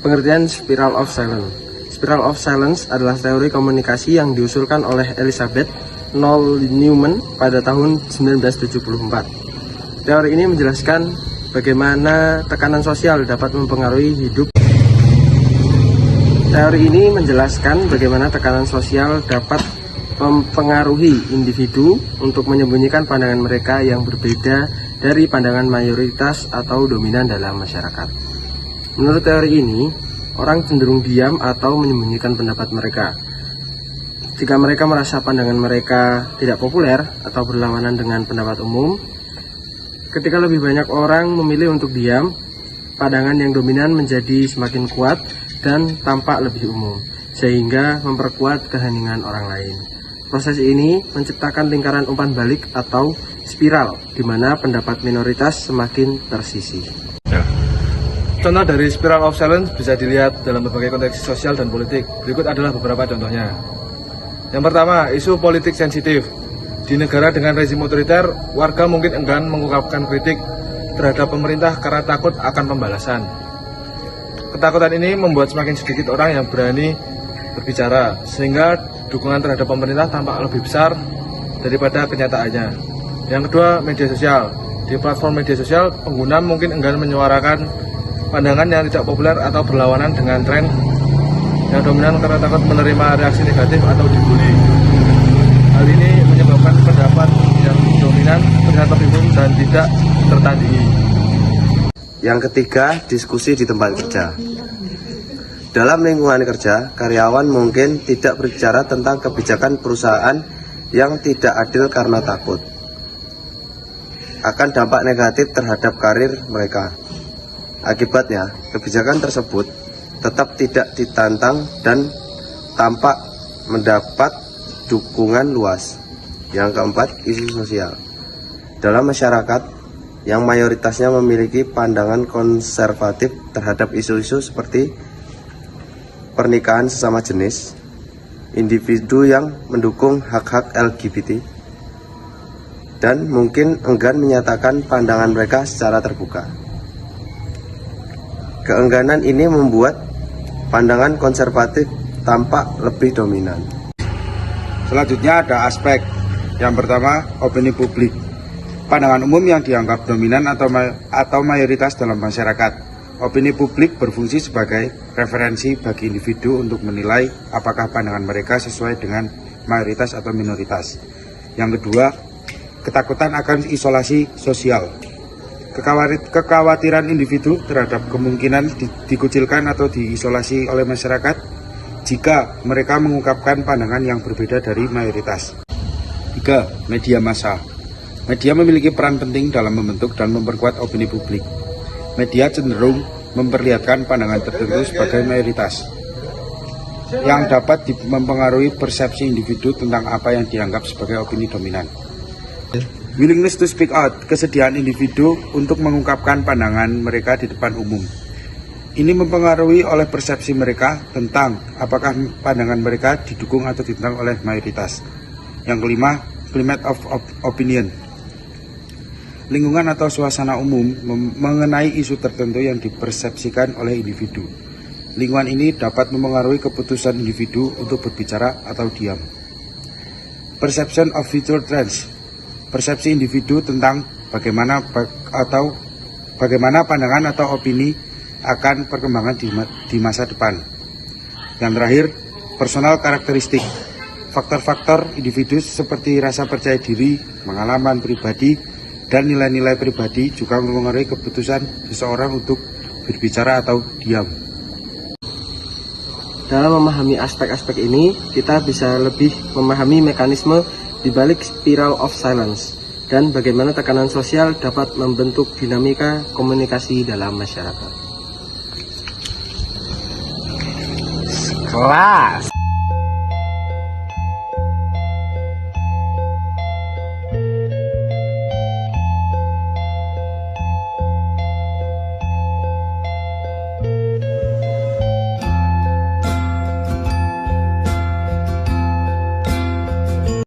Pengertian Spiral of Silence. Spiral of Silence adalah teori komunikasi yang diusulkan oleh Elizabeth Noel Newman pada tahun 1974. Teori ini menjelaskan bagaimana tekanan sosial dapat mempengaruhi hidup. Teori ini menjelaskan bagaimana tekanan sosial dapat mempengaruhi individu untuk menyembunyikan pandangan mereka yang berbeda dari pandangan mayoritas atau dominan dalam masyarakat. Menurut teori ini, orang cenderung diam atau menyembunyikan pendapat mereka. Jika mereka merasa pandangan mereka tidak populer atau berlawanan dengan pendapat umum, ketika lebih banyak orang memilih untuk diam, pandangan yang dominan menjadi semakin kuat dan tampak lebih umum, sehingga memperkuat keheningan orang lain. Proses ini menciptakan lingkaran umpan balik atau spiral, di mana pendapat minoritas semakin tersisih. Contoh dari spiral of silence bisa dilihat dalam berbagai konteks sosial dan politik. Berikut adalah beberapa contohnya. Yang pertama, isu politik sensitif. Di negara dengan rezim otoriter, warga mungkin enggan mengungkapkan kritik terhadap pemerintah karena takut akan pembalasan. Ketakutan ini membuat semakin sedikit orang yang berani berbicara, sehingga dukungan terhadap pemerintah tampak lebih besar daripada kenyataannya. Yang kedua, media sosial. Di platform media sosial, pengguna mungkin enggan menyuarakan pandangan yang tidak populer atau berlawanan dengan tren yang dominan karena takut menerima reaksi negatif atau dibully. Hal ini menyebabkan pendapat yang dominan terlihat lebih umum dan tidak tertandingi. Yang ketiga, diskusi di tempat kerja. Dalam lingkungan kerja, karyawan mungkin tidak berbicara tentang kebijakan perusahaan yang tidak adil karena takut akan dampak negatif terhadap karir mereka. Akibatnya, kebijakan tersebut tetap tidak ditantang dan tampak mendapat dukungan luas. Yang keempat, isu sosial. Dalam masyarakat yang mayoritasnya memiliki pandangan konservatif terhadap isu-isu seperti pernikahan sesama jenis, individu yang mendukung hak-hak LGBT, dan mungkin enggan menyatakan pandangan mereka secara terbuka. Keengganan ini membuat pandangan konservatif tampak lebih dominan. Selanjutnya ada aspek. Yang pertama, opini publik. Pandangan umum yang dianggap dominan atau mayoritas dalam masyarakat. Opini publik berfungsi sebagai referensi bagi individu untuk menilai apakah pandangan mereka sesuai dengan mayoritas atau minoritas. Yang kedua, ketakutan akan isolasi sosial. Kekhawatiran individu terhadap kemungkinan dikucilkan atau diisolasi oleh masyarakat jika mereka mengungkapkan pandangan yang berbeda dari mayoritas. 3. Media massa. Media memiliki peran penting dalam membentuk dan memperkuat opini publik. Media cenderung memperlihatkan pandangan tertentu sebagai mayoritas, yang dapat mempengaruhi persepsi individu tentang apa yang dianggap sebagai opini dominan. Willingness to speak out, kesediaan individu untuk mengungkapkan pandangan mereka di depan umum. Ini mempengaruhi oleh persepsi mereka tentang apakah pandangan mereka didukung atau ditentang oleh mayoritas. Yang kelima, climate of opinion. Lingkungan atau suasana umum mengenai isu tertentu yang dipersepsikan oleh individu. Lingkungan ini dapat mempengaruhi keputusan individu untuk berbicara atau diam. Perception of future trends. Persepsi individu tentang bagaimana pandangan atau opini akan perkembangan di masa depan. Yang terakhir, personal karakteristik. Faktor-faktor individu seperti rasa percaya diri, pengalaman pribadi, dan nilai-nilai pribadi juga mempengaruhi keputusan seseorang untuk berbicara atau diam. Dalam memahami aspek-aspek ini, kita bisa lebih memahami mekanisme di balik spiral of silence dan bagaimana tekanan sosial dapat membentuk dinamika komunikasi dalam masyarakat. Kelas.